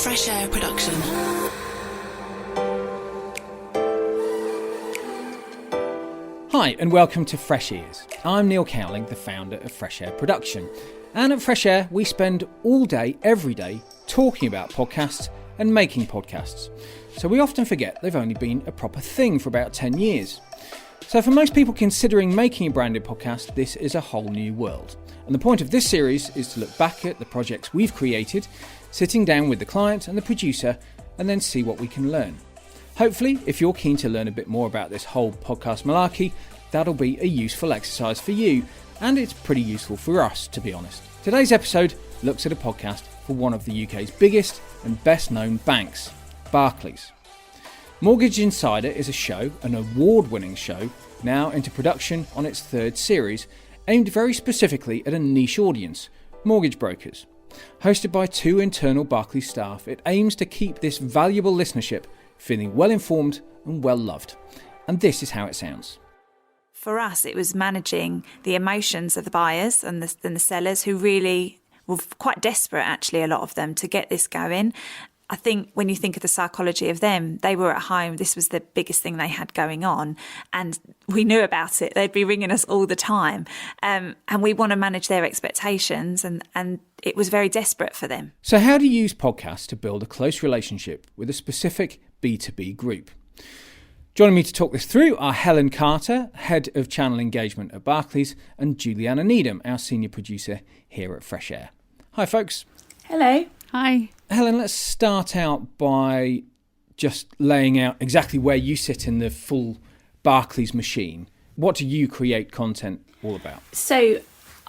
Fresh Air production. Hi and welcome to Fresh Ears. I'm Neil Cowling, the founder of Fresh Air Production. And at Fresh Air, we spend all day, every day, talking about podcasts and making podcasts. So we often forget they've only been a proper thing for about 10 years. So for most people considering making a branded podcast, this is a whole new world. And the point of this series is to look back at the projects we've created, sitting down with the client and the producer, and then see what we can learn. Hopefully, if you're keen to learn a bit more about this whole podcast malarkey, that'll be a useful exercise for you, and it's pretty useful for us, to be honest. Today's episode looks at a podcast for one of the UK's biggest and best known banks, Barclays. Mortgage Insider is a show, an award-winning show, now into production on its third series, aimed very specifically at a niche audience, mortgage brokers. Hosted by two internal Barclays staff, it aims to keep this valuable listenership feeling well informed and well loved. And this is how it sounds. For us, it was managing the emotions of the buyers and the sellers, who really were quite desperate, actually, a lot of them, to get this going. I think when you think of the psychology of them, they were at home. This was the biggest thing they had going on, and we knew about it. They'd be ringing us all the time, and we want to manage their expectations, and it was very desperate for them. So how do you use podcasts to build a close relationship with a specific B2B group? Joining me to talk this through are Helen Carter, Head of Channel Engagement at Barclays, and Julie-Anna Needham, our Senior Producer here at Fresh Air. Hi, folks. Hello. Hi. Helen, let's start out by just laying out exactly where you sit in the full Barclays machine. What do you create content all about? So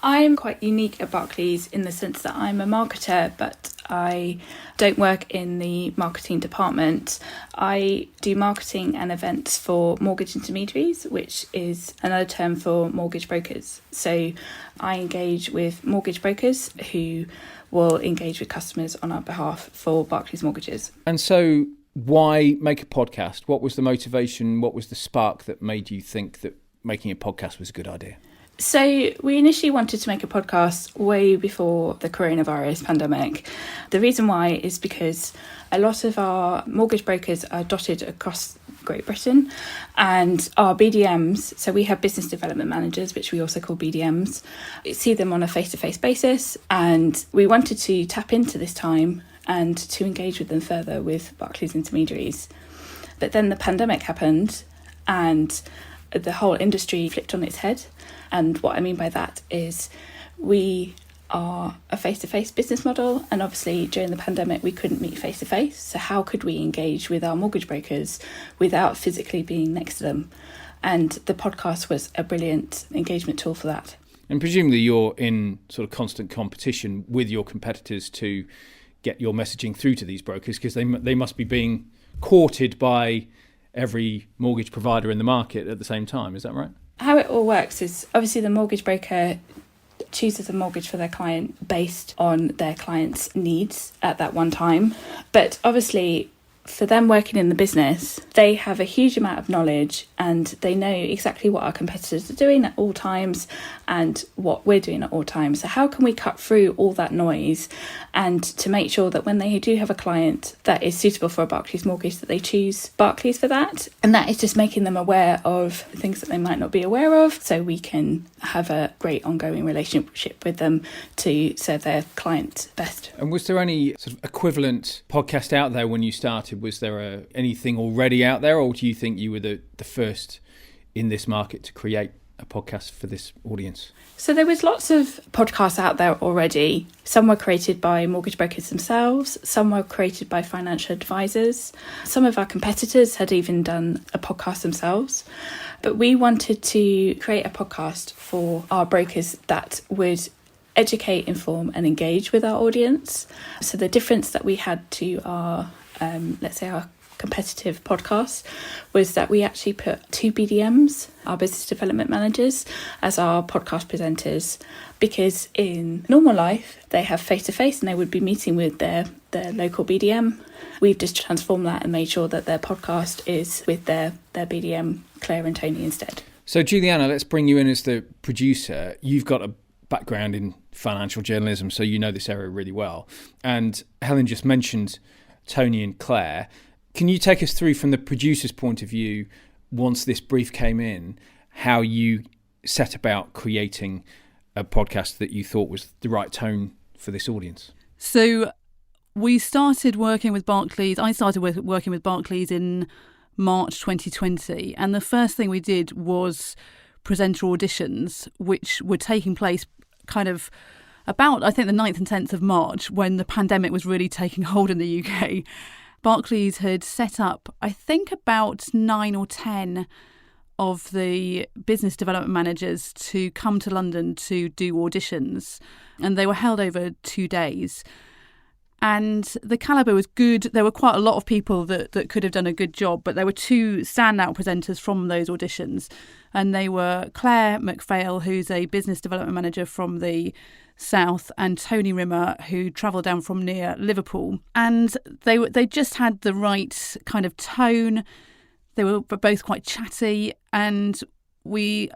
I'm quite unique at Barclays in the sense that I'm a marketer, but I don't work in the marketing department. I do marketing and events for mortgage intermediaries, which is another term for mortgage brokers. So I engage with mortgage brokers who will engage with customers on our behalf for Barclays Mortgages. And so why make a podcast? What was the motivation? What was the spark that made you think that making a podcast was a good idea? So we initially wanted to make a podcast way before the coronavirus pandemic. The reason why is because a lot of our mortgage brokers are dotted across Great Britain, and our BDMs, so we have business development managers, which we also call BDMs, see them on a face-to-face basis, and we wanted to tap into this time and to engage with them further with Barclays intermediaries. But then the pandemic happened and the whole industry flipped on its head. And what I mean by that is we are a face-to-face business model, and obviously during the pandemic we couldn't meet face-to-face, so how could we engage with our mortgage brokers without physically being next to them? And the podcast was a brilliant engagement tool for that. And presumably you're in sort of constant competition with your competitors to get your messaging through to these brokers, because they must be being courted by every mortgage provider in the market at the same time. Is that right? How it all works is obviously the mortgage broker chooses a mortgage for their client based on their client's needs at that one time. But obviously, for them working in the business, they have a huge amount of knowledge and they know exactly what our competitors are doing at all times and what we're doing at all times. So how can we cut through all that noise and to make sure that when they do have a client that is suitable for a Barclays mortgage, that they choose Barclays for that? And that is just making them aware of things that they might not be aware of, so we can have a great ongoing relationship with them to serve their client best. And was there any sort of equivalent podcast out there when you started? Was there anything already out there, or do you think you were the first in this market to create a podcast for this audience? So there was lots of podcasts out there already. Some were created by mortgage brokers themselves. Some were created by financial advisors. Some of our competitors had even done a podcast themselves. But we wanted to create a podcast for our brokers that would educate, inform and engage with our audience. So the difference that we had to our let's say our competitive podcast was that we actually put two BDMs, our business development managers, as our podcast presenters, because in normal life they have face-to-face and they would be meeting with their local BDM. We've just transformed that and made sure that their podcast is with their BDM, Claire and Tony, instead. So Julie-Anna, let's bring you in as the producer. You've got a background in financial journalism, so you know this area really well. And Helen just mentioned Tony and Claire. Can you take us through, from the producer's point of view, once this brief came in, how you set about creating a podcast that you thought was the right tone for this audience? So we started working with Barclays. I started working with Barclays in March 2020. And the first thing we did was presenter auditions, which were taking place kind of about, I think, the 9th and 10th of March, when the pandemic was really taking hold in the UK. Barclays had set up, I think, about 9 or 10 of the business development managers to come to London to do auditions. And they were held over 2 days. And the calibre was good. There were quite a lot of people that could have done a good job, but there were 2 standout presenters from those auditions. And they were Claire MacPhail, who's a business development manager from the South, and Tony Rimmer, who travelled down from near Liverpool. And they just had the right kind of tone. They were both quite chatty, and we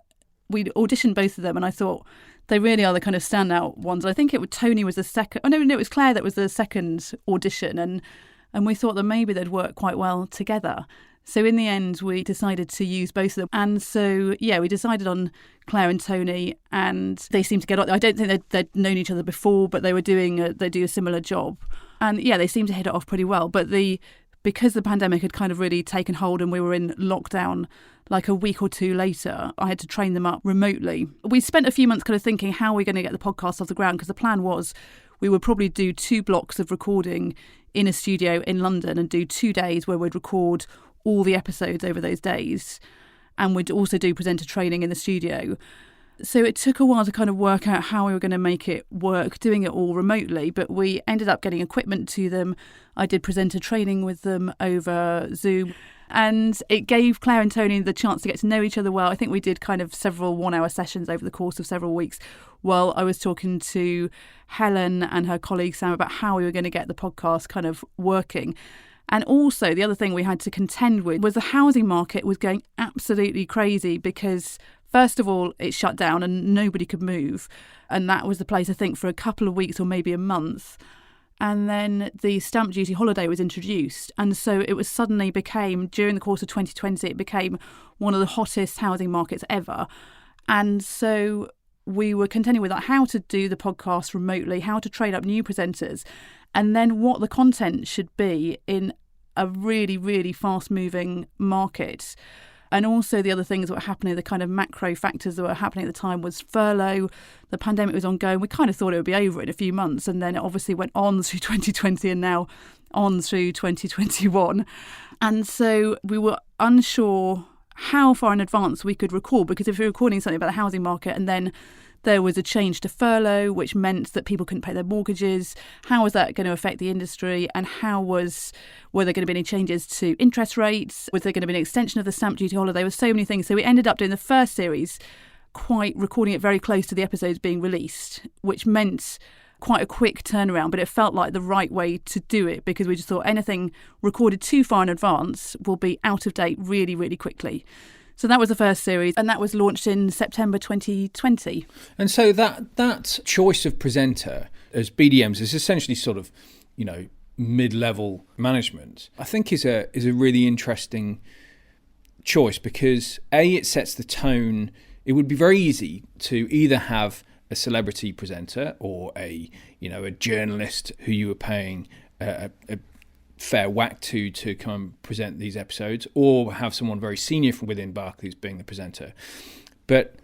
auditioned both of them, and I thought, they really are the kind of standout ones. I think Tony was the second. Oh no, it was Claire that was the second audition, and we thought that maybe they'd work quite well together. So in the end, we decided to use both of them, and so we decided on Claire and Tony, and they seemed to get on. I don't think they'd known each other before, but they do a similar job, and they seemed to hit it off pretty well. But because the pandemic had kind of really taken hold and we were in lockdown, like a week or 2 later, I had to train them up remotely. We spent a few months kind of thinking, how are we going to get the podcast off the ground? Because the plan was we would probably do 2 blocks of recording in a studio in London and do 2 days where we'd record all the episodes over those days. And we'd also do presenter training in the studio. So it took a while to kind of work out how we were going to make it work, doing it all remotely. But we ended up getting equipment to them. I did presenter training with them over Zoom. And it gave Claire and Tony the chance to get to know each other well. I think we did kind of several 1-hour sessions over the course of several weeks while I was talking to Helen and her colleague Sam about how we were going to get the podcast kind of working. And also the other thing we had to contend with was the housing market was going absolutely crazy because, first of all, it shut down and nobody could move. And that was the place, I think, for a couple of weeks or maybe a month. And then the stamp duty holiday was introduced. And so it was suddenly became, during the course of 2020, it became one of the hottest housing markets ever. And so we were contending with how to do the podcast remotely, how to train up new presenters, and then what the content should be in a really, really fast-moving market. And also the other things that were happening, the kind of macro factors that were happening at the time was furlough. The pandemic was ongoing. We kind of thought it would be over in a few months. And then it obviously went on through 2020 and now on through 2021. And so we were unsure how far in advance we could record, because if we were recording something about the housing market and then there was a change to furlough, which meant that people couldn't pay their mortgages, how was that going to affect the industry? And were there going to be any changes to interest rates? Was there going to be an extension of the stamp duty holiday? There were so many things. So we ended up doing the first series, recording it very close to the episodes being released, which meant quite a quick turnaround, but it felt like the right way to do it because we just thought anything recorded too far in advance will be out of date really, really quickly. So that was the first series, and that was launched in September 2020. And so that choice of presenter as BDMs is essentially sort of, mid-level management, I think is a really interesting choice because it sets the tone. It would be very easy to either have a celebrity presenter or a journalist who you were paying a fair whack to come and present these episodes, or have someone very senior from within Barclays being the presenter. But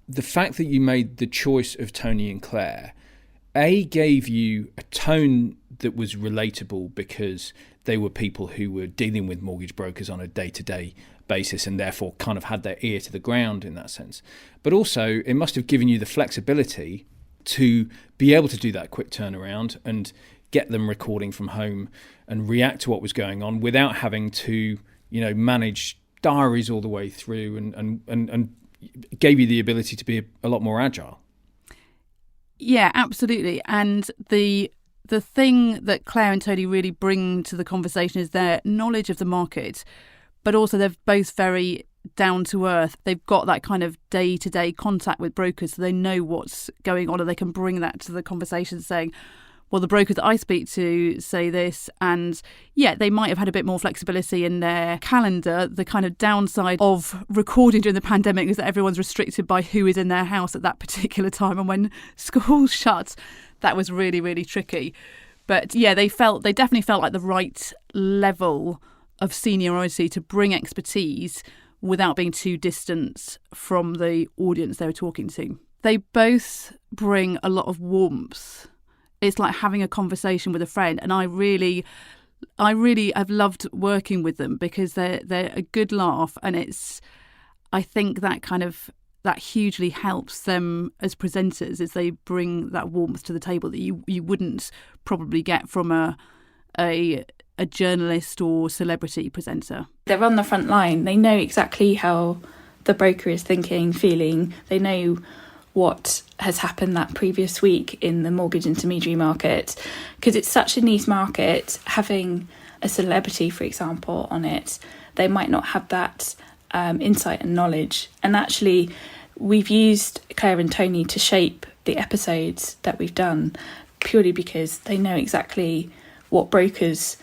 the fact that you made the choice of Tony and Claire, gave you a tone that was relatable because they were people who were dealing with mortgage brokers on a day-to-day basis and therefore kind of had their ear to the ground in that sense. But also it must have given you the flexibility to be able to do that quick turnaround and get them recording from home and react to what was going on without having to, manage diaries all the way through and gave you the ability to be a lot more agile. Yeah, absolutely. And the thing that Claire and Tony really bring to the conversation is their knowledge of the market, but also they're both very down to earth. They've got that kind of day-to-day contact with brokers, so they know what's going on and they can bring that to the conversation saying, well, the brokers that I speak to say this, and yeah, they might have had a bit more flexibility in their calendar. The kind of downside of recording during the pandemic is that everyone's restricted by who is in their house at that particular time, and when schools shut, that was really, really tricky. But yeah, they definitely felt like the right level of seniority to bring expertise without being too distant from the audience they were talking to. They both bring a lot of warmth. It's like having a conversation with a friend, and I really have loved working with them because they're a good laugh, and I think that hugely helps them as presenters, as they bring that warmth to the table that you wouldn't probably get from a journalist or celebrity presenter. They're on the front line. They know exactly how the broker is thinking, feeling. They know what has happened that previous week in the mortgage intermediary market, because it's such a niche market. Having a celebrity, for example, on it, they might not have that insight and knowledge. And actually, we've used Claire and Tony to shape the episodes that we've done purely because they know exactly what brokers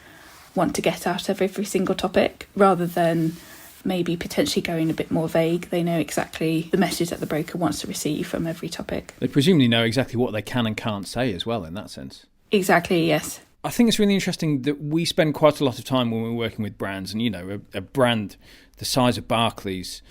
want to get out of every single topic, rather than maybe potentially going a bit more vague. They know exactly the message that the broker wants to receive from every topic. They presumably know exactly what they can and can't say as well, in that sense. Exactly, yes. I think it's really interesting that we spend quite a lot of time when we're working with brands, and, you know, a brand the size of Barclays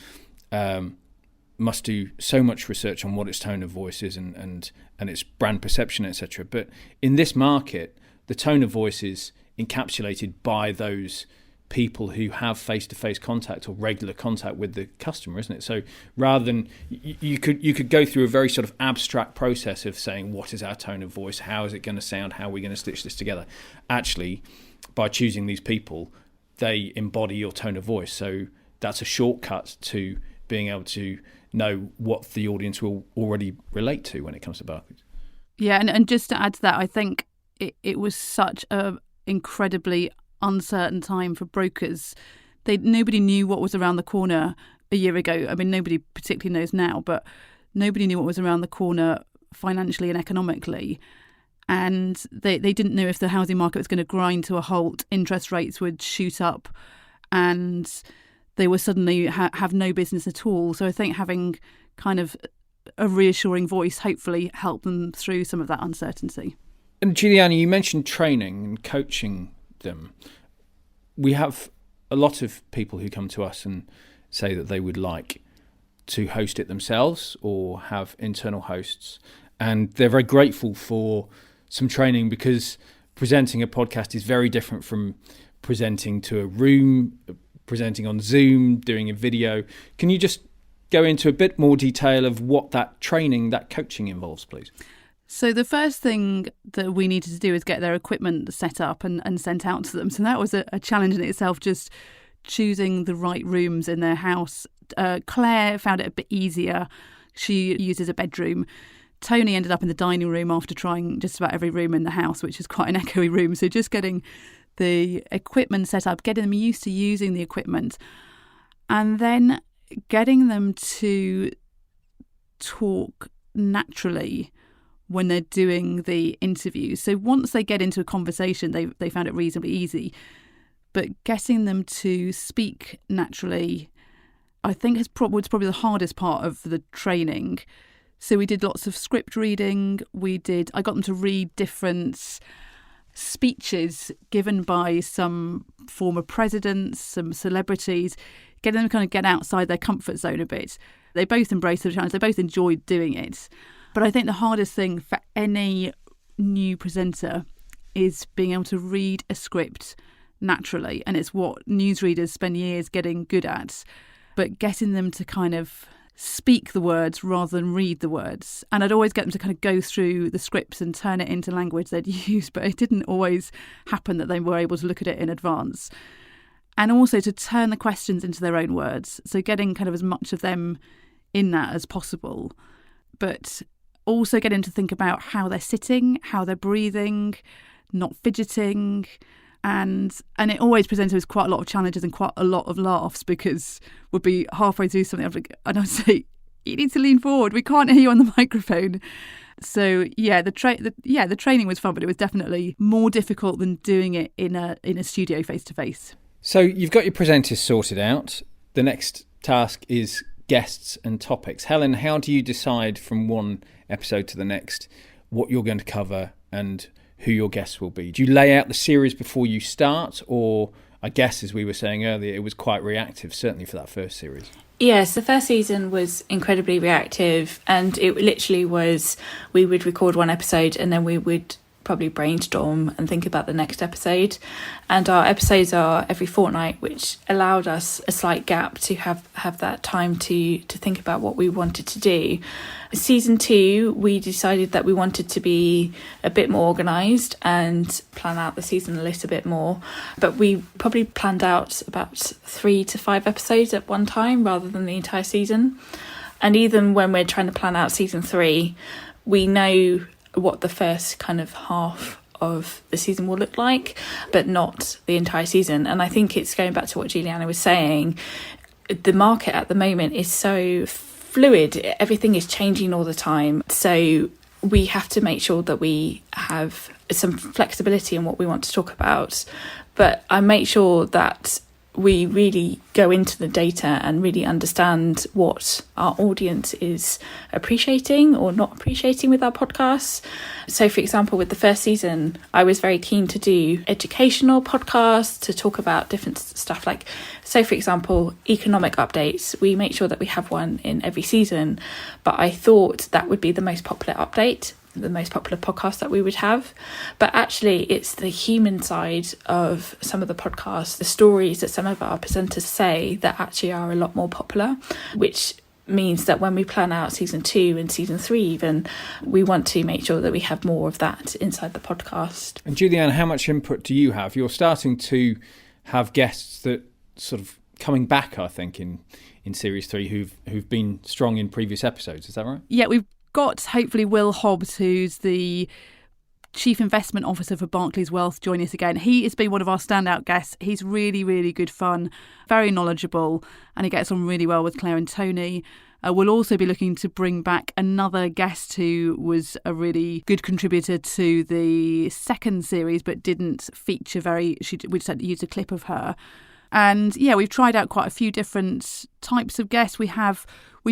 must do so much research on what its tone of voice is and its brand perception, etc. But in this market, the tone of voice is encapsulated by those people who have face-to-face contact or regular contact with the customer, isn't it? So rather than you could go through a very sort of abstract process of saying, what is our tone of voice, how is it going to sound, how are we going to stitch this together? Actually, by choosing these people, they embody your tone of voice. So that's a shortcut to being able to know what the audience will already relate to when it comes to Barclays. Yeah, and just to add to that, I think it was such a incredibly uncertain time for brokers. Nobody knew what was around the corner a year ago. I mean, nobody particularly knows now, but nobody knew what was around the corner financially and economically. And they didn't know if the housing market was going to grind to a halt, interest rates would shoot up, and they would suddenly have no business at all. So I think having kind of a reassuring voice hopefully helped them through some of that uncertainty. And Julie-Anna, you mentioned training and coaching them. We have a lot of people who come to us and say that they would like to host it themselves or have internal hosts, and they're very grateful for some training, because presenting a podcast is very different from presenting to a room, presenting on Zoom, doing a video. Can you just go into a bit more detail of what that training, that coaching involves, please? So the first thing that we needed to do is get their equipment set up and sent out to them. So that was a challenge in itself, just choosing the right rooms in their house. Claire found it a bit easier. She uses a bedroom. Tony ended up in the dining room after trying just about every room in the house, which is quite an echoey room. So just getting the equipment set up, getting them used to using the equipment, and then getting them to talk naturally when they're doing the interviews. So once they get into a conversation, they found it reasonably easy. But getting them to speak naturally, I think was probably the hardest part of the training. So we did lots of script reading. I got them to read different speeches given by some former presidents, some celebrities, getting them to kind of get outside their comfort zone a bit. They both embraced the challenge. They both enjoyed doing it. But I think the hardest thing for any new presenter is being able to read a script naturally. And it's what newsreaders spend years getting good at. But getting them to kind of speak the words rather than read the words. And I'd always get them to kind of go through the scripts and turn it into language they'd use. But it didn't always happen that they were able to look at it in advance. And also to turn the questions into their own words. So getting kind of as much of them in that as possible. But also getting to think about how they're sitting, how they're breathing, not fidgeting. And it always presented with quite a lot of challenges and quite a lot of laughs, because we'd be halfway through something and I'd say, you need to lean forward, we can't hear you on the microphone. So the training was fun, but it was definitely more difficult than doing it in a studio face to face. So you've got your presenters sorted out. The next task is guests and topics. Helen, how do you decide from one episode to the next what you're going to cover and who your guests will be? Do you lay out the series before you start, or I guess, as we were saying earlier, it was quite reactive, certainly for that first series? Yes, the first season was incredibly reactive, and it literally was, we would record one episode and then we would probably brainstorm and think about the next episode. And our episodes are every fortnight, which allowed us a slight gap to have that time to think about what we wanted to do. Season 2, we decided that we wanted to be a bit more organised and plan out the season a little bit more. But we probably planned out about 3 to 5 episodes at one time rather than the entire season. And even when we're trying to plan out season 3, we know what the first kind of half of the season will look like, but not the entire season. And I think it's going back to what Julie-Anna was saying. The market at the moment is so fluid. Everything is changing all the time. So we have to make sure that we have some flexibility in what we want to talk about. But I make sure that we really go into the data and really understand what our audience is appreciating or not appreciating with our podcasts. So, for example, with the first season, I was very keen to do educational podcasts to talk about different stuff like, so for example, economic updates. We make sure that we have one in every season, but I thought that would be the most popular update, the most popular podcast that we would have. But actually it's the human side of some of the podcasts, the stories that some of our presenters say that actually are a lot more popular, which means that when we plan out season 2 and season 3 even, we want to make sure that we have more of that inside the podcast. And Julie-Anna, how much input do you have? You're starting to have guests that sort of coming back, I think, in series 3 who've been strong in previous episodes. Is that right? Yeah, we've got hopefully Will Hobbs, who's the Chief Investment Officer for Barclays Wealth, joining us again. He has been one of our standout guests. He's really, really good fun, very knowledgeable, and he gets on really well with Claire and Tony. We'll also be looking to bring back another guest who was a really good contributor to the second series but didn't feature we just had to use a clip of her. And yeah, we've tried out quite a few different types of guests. We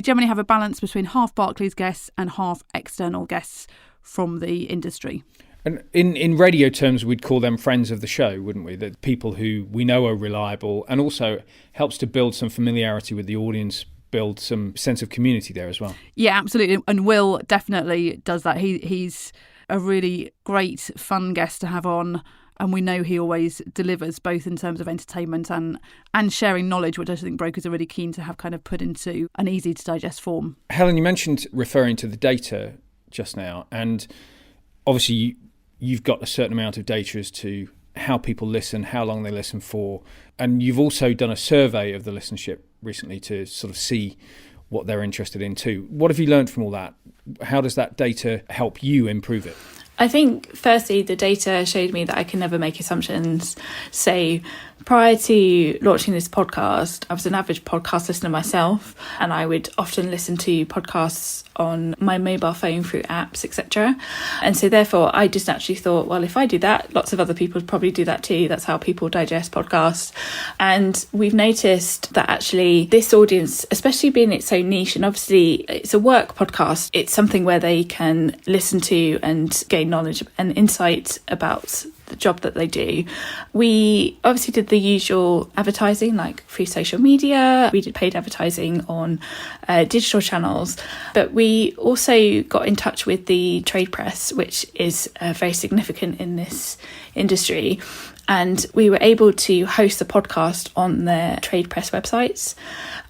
generally have a balance between half Barclays guests and half external guests from the industry. And in radio terms, we'd call them friends of the show, wouldn't we? That people who we know are reliable, and also helps to build some familiarity with the audience, build some sense of community there as well. Yeah, absolutely. And Will definitely does that. He's a really great, fun guest to have on. And we know he always delivers, both in terms of entertainment and sharing knowledge, which I think brokers are really keen to have kind of put into an easy to digest form. Helen, you mentioned referring to the data just now, and obviously you've got a certain amount of data as to how people listen, how long they listen for, and you've also done a survey of the listenership recently to sort of see what they're interested in too. What have you learned from all that? How does that data help you improve it? I think, firstly, the data showed me that I can never make assumptions. So prior to launching this podcast, I was an average podcast listener myself, and I would often listen to podcasts on my mobile phone through apps, etc. And so therefore, I just naturally thought, well, if I do that, lots of other people probably do that too. That's how people digest podcasts. And we've noticed that actually this audience, especially being it's so niche, and obviously it's a work podcast, it's something where they can listen to and gain knowledge and insight about the job that they do. We obviously did the usual advertising, like through social media. We did paid advertising on digital channels, but we also got in touch with the trade press, which is very significant in this industry. And we were able to host the podcast on their trade press websites.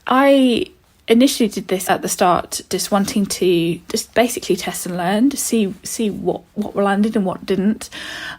I initially did this at the start, just wanting to just basically test and learn to see what landed and what didn't.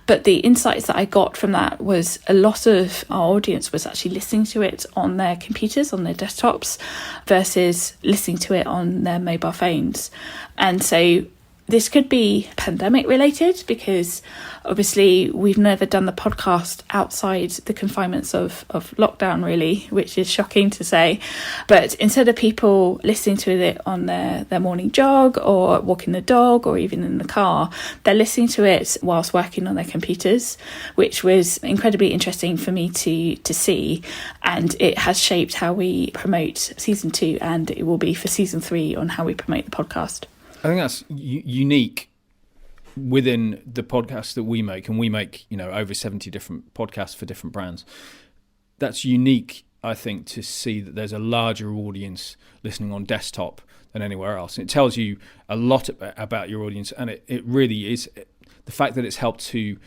But the insights that I got from that was a lot of our audience was actually listening to it on their computers, on their desktops, versus listening to it on their mobile phones. And so This could be pandemic related because obviously we've never done the podcast outside the confinements of lockdown, really, which is shocking to say. But instead of people listening to it on their morning jog or walking the dog or even in the car, they're listening to it whilst working on their computers, which was incredibly interesting for me to see. And it has shaped how we promote season 2, and it will be for season 3 on how we promote the podcast. I think that's unique within the podcasts that we make, and we make, over 70 different podcasts for different brands. That's unique, I think, to see that there's a larger audience listening on desktop than anywhere else. It tells you a lot about your audience, and it really is the fact that it's helped to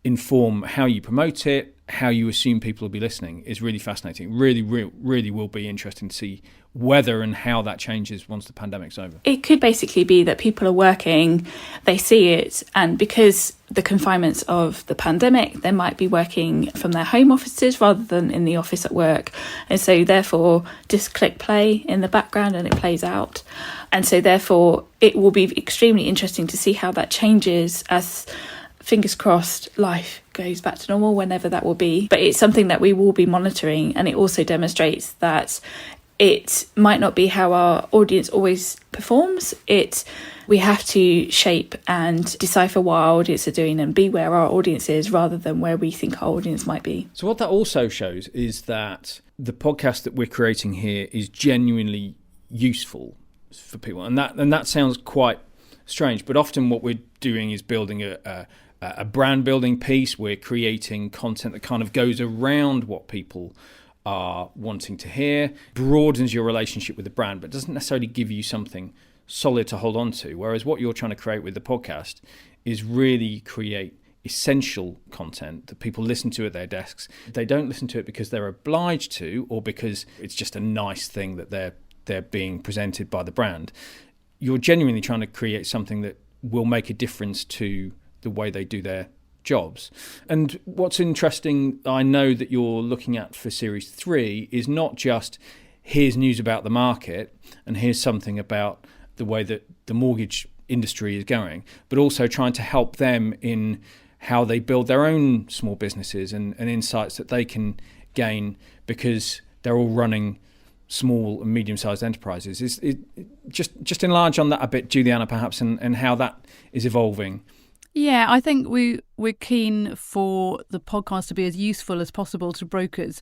inform how you promote it, how you assume people will be listening is really fascinating. Really will be interesting to see whether and how that changes once the pandemic's over. It could basically be that people are working, they see it, and because the confinements of the pandemic, they might be working from their home offices rather than in the office at work. And so therefore, just click play in the background and it plays out. And so therefore, it will be extremely interesting to see how that changes as, fingers crossed, life goes back to normal, whenever that will be. But it's something that we will be monitoring, and it also demonstrates that it might not be how our audience always performs. We have to shape and decipher what our audience are doing and be where our audience is rather than where we think our audience might be. So what that also shows is that the podcast that we're creating here is genuinely useful for people. And that sounds quite strange, but often what we're doing is building a brand building piece. We're creating content that kind of goes around what people are wanting to hear, broadens your relationship with the brand, but doesn't necessarily give you something solid to hold on to. Whereas what you're trying to create with the podcast is really create essential content that people listen to at their desks. They don't listen to it because they're obliged to, or because it's just a nice thing that they're being presented by the brand. You're genuinely trying to create something that will make a difference to the way they do their jobs. And what's interesting, I know that you're looking at for series 3, is not just here's news about the market and here's something about the way that the mortgage industry is going, but also trying to help them in how they build their own small businesses and insights that they can gain because they're all running small and medium-sized enterprises. Just enlarge on that a bit, Julie-Anna, perhaps, and how that is evolving. Yeah, I think we're keen for the podcast to be as useful as possible to brokers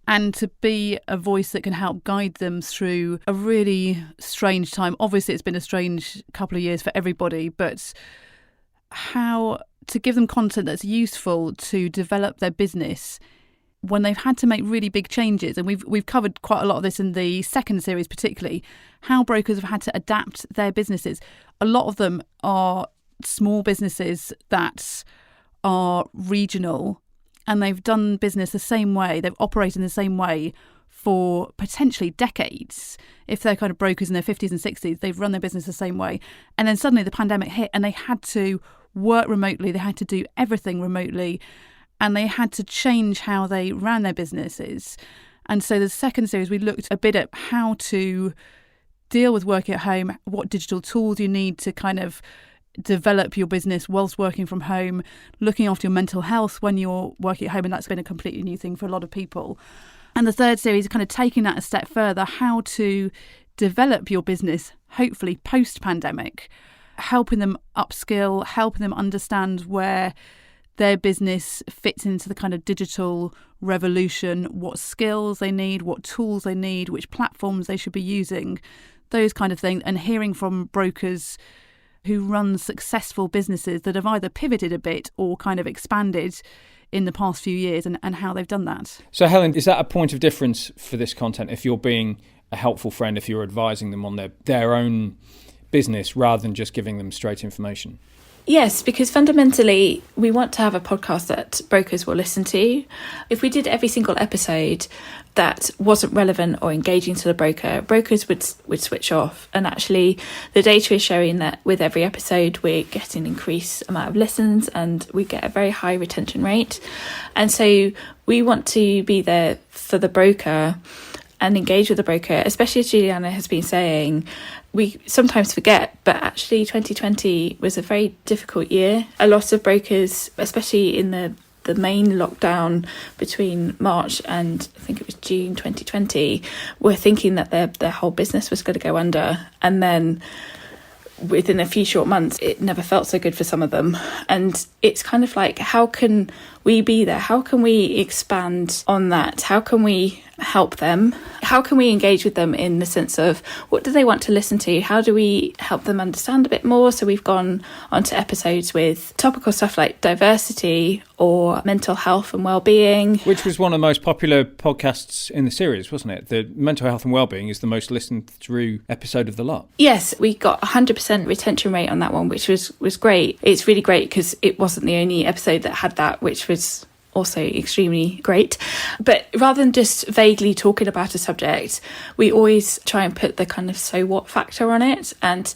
and to be a voice that can help guide them through a really strange time. Obviously, it's been a strange couple of years for everybody, but how to give them content that's useful to develop their business when they've had to make really big changes. And we've covered quite a lot of this in the second series, particularly how brokers have had to adapt their businesses. A lot of them are small businesses that are regional, and they've done business the same way, they've operated in the same way for potentially decades. If they're kind of brokers in their 50s and 60s, they've run their business the same way. And then suddenly the pandemic hit and they had to work remotely, they had to do everything remotely, and they had to change how they ran their businesses. And so the second series, we looked a bit at how to deal with working at home, what digital tools you need to kind of develop your business whilst working from home, looking after your mental health when you're working at home, and that's been a completely new thing for a lot of people. And the third series is kind of taking that a step further, how to develop your business, hopefully post-pandemic, helping them upskill, helping them understand where their business fits into the kind of digital revolution, what skills they need, what tools they need, which platforms they should be using, those kind of things, and hearing from brokers who run successful businesses that have either pivoted a bit or kind of expanded in the past few years and how they've done that. So Helen, is that a point of difference for this content if you're being a helpful friend, if you're advising them on their own business rather than just giving them straight information? Yes, because fundamentally we want to have a podcast that brokers will listen to. If we did every single episode that wasn't relevant or engaging to the broker, brokers would switch off. And actually the data is showing that with every episode we're getting an increased amount of listens and we get a very high retention rate. And so we want to be there for the broker and engage with the broker, especially as Julie-Anna has been saying, we sometimes forget, but actually 2020 was a very difficult year. A lot of brokers, especially in the main lockdown between March and I think it was June 2020, were thinking that their whole business was going to go under. And then within a few short months, it never felt so good for some of them. And it's kind of like, how can we be there? How can we expand on that? How can we help them? How can we engage with them in the sense of what do they want to listen to? How do we help them understand a bit more? So we've gone onto episodes with topical stuff like diversity or mental health and well-being. Which was one of the most popular podcasts in the series, wasn't it? The mental health and well-being is the most listened through episode of the lot. Yes, we got 100% retention rate on that one, which was great. It's really great because it wasn't the only episode that had that, which was also extremely great. But rather than just vaguely talking about a subject, we always try and put the kind of so what factor on it. And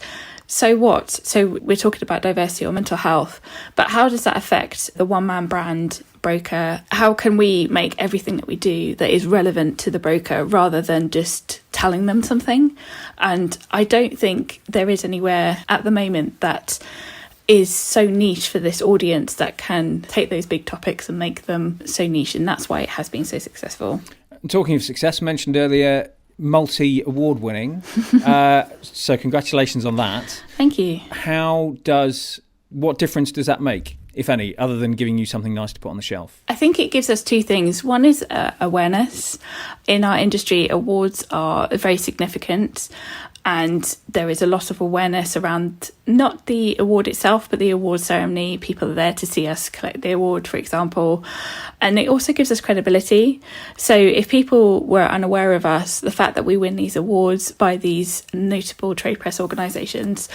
so what? So we're talking about diversity or mental health, but how does that affect the one-man brand broker? How can we make everything that we do that is relevant to the broker rather than just telling them something? And I don't think there is anywhere at the moment that is so niche for this audience that can take those big topics and make them so niche, and that's why it has been so successful. Talking of success, mentioned earlier, multi-award winning, so congratulations on that. Thank you. What difference does that make, if any, other than giving you something nice to put on the shelf? I think it gives us two things. One is awareness. In our industry, awards are very significant, and there is a lot of awareness around not the award itself, but the award ceremony. People are there to see us collect the award, for example. And it also gives us credibility. So if people were unaware of us, the fact that we win these awards by these notable trade press organisations,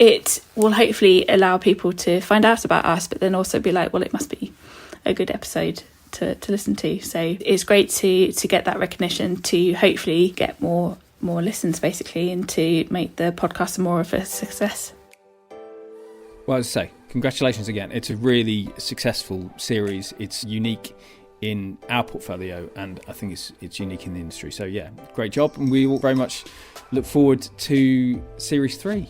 it will hopefully allow people to find out about us, but then also be like, well, it must be a good episode to listen to. So it's great to get that recognition, to hopefully get more listens basically, and to make the podcast more of a success. Well, as I say, congratulations again. It's a really successful series. It's unique in our portfolio, and I think it's unique in the industry. So yeah, great job, and we will very much look forward to series 3.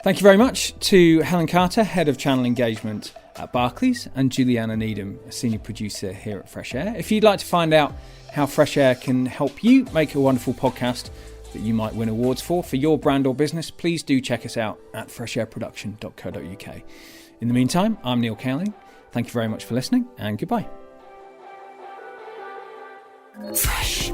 Thank you very much to Helen Carter, Head of Channel Engagement at Barclays, and Julie-Anna Needham, a Senior Producer here at Fresh Air. If you'd like to find out how Fresh Air can help you make a wonderful podcast that you might win awards for your brand or business, please do check us out at freshairproduction.co.uk. In the meantime, I'm Neil Cowling. Thank you very much for listening, and goodbye. Fresh.